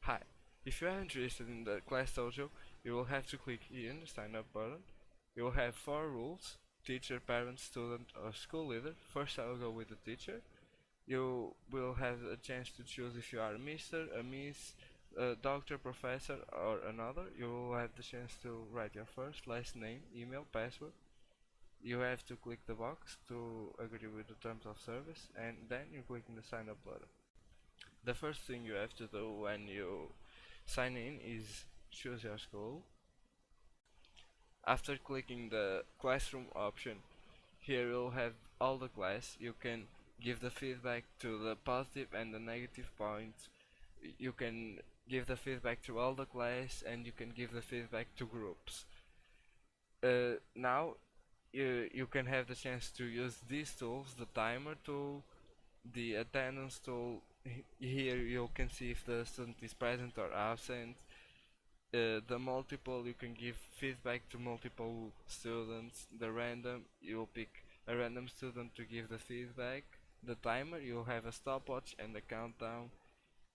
Hi, if you are interested in the ClassDojo, you will have to click here in the sign up button. You will have 4 rules: teacher, parent, student or school leader. First I will go with the teacher. You will have a chance to choose if you are a Mr., a Miss, a doctor, professor or another. You will have the chance to write your first, last name, email, password. You have to click the box to agree with the terms of service, and then you click in the sign up button. The first thing you have to do when you sign in is choose your school. After clicking the classroom option, here you'll have all the class. You can give the feedback to the positive and the negative points. You can give the feedback to all the class, and you can give the feedback to groups. Now you can have the chance to use these tools: the timer tool, the attendance tool. Here you can see if the student is present or absent. The multiple, you can give feedback to multiple students. The random, you'll pick a random student to give the feedback. The timer, you'll have a stopwatch and a countdown.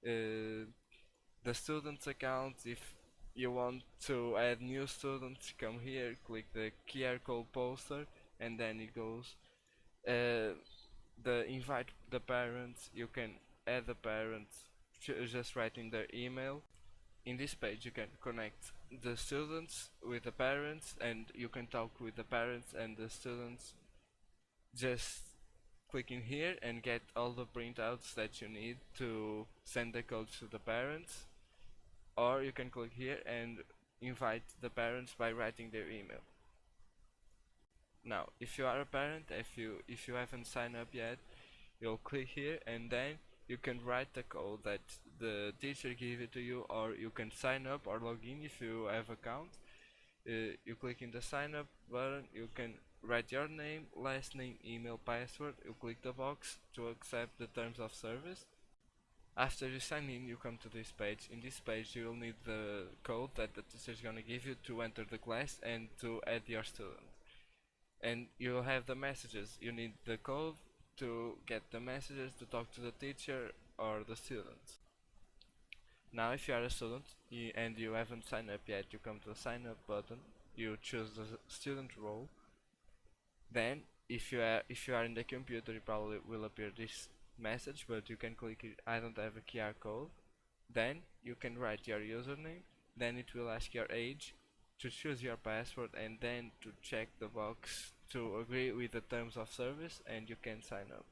The students account, if you want to add new students, come here, click the QR code poster, and then it goes. The invite the parents, you can add the parents just writing their email. In this page you can connect the students with the parents, and you can talk with the parents and the students just clicking here and get all the printouts that you need to send the codes to the parents. Or you can click here and invite the parents by writing their email. Now if you are a parent, if you haven't signed up yet, you'll click here and then you can write the code that the teacher gave it to you, or you can sign up or log in if you have account. You click in the sign up button, you can write your name, last name, email, password. You click the box to accept the terms of service. After you sign in, you come to this page. In this page you will need the code that the teacher is gonna give you to enter the class and to add your student. And you'll have the messages. You need the code to get the messages to talk to the teacher or the students. Now if you are a student and you haven't signed up yet, you come to the sign up button, you choose the student role. Then if you are in the computer, it probably will appear this message, but you can click it, I don't have a QR code. Then you can write your username, then it will ask your age, to choose your password, and then to check the box to agree with the terms of service, and you can sign up.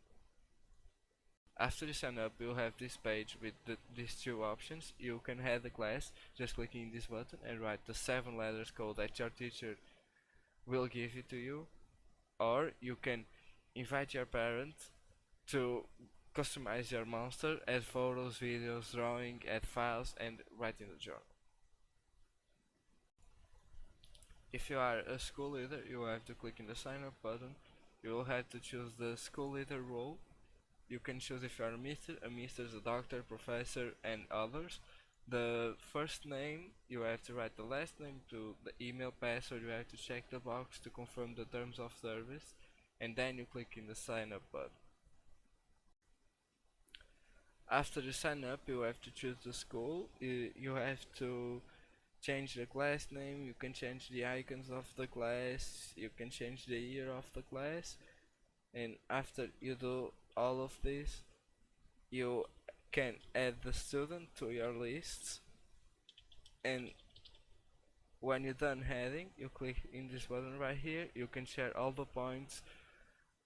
After you sign up, you'll have this page with these 2 options. You can head the class just clicking this button and write the 7 letters code that your teacher will give it to you, or you can invite your parents to customize your monster, add photos, videos, drawing, add files, and write in the journal. If you are a school leader, you will have to click in the sign up button. You will have to choose the school leader role. You can choose if you are a Mr., a doctor, professor, and others. The first name, you have to write the last name, to the email, password, you have to check the box to confirm the terms of service, and then you click in the sign up button. After you sign up, you have to choose the school. You have to change the class name, you can change the icons of the class, you can change the year of the class, and after you do all of this, you can add the student to your lists. And when you're done adding, you click in this button right here. You can share all the points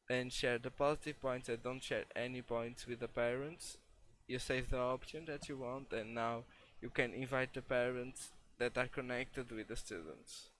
and share the positive points and don't share any points with the parents. You save the option that you want, and now you can invite the parents that are connected with the students.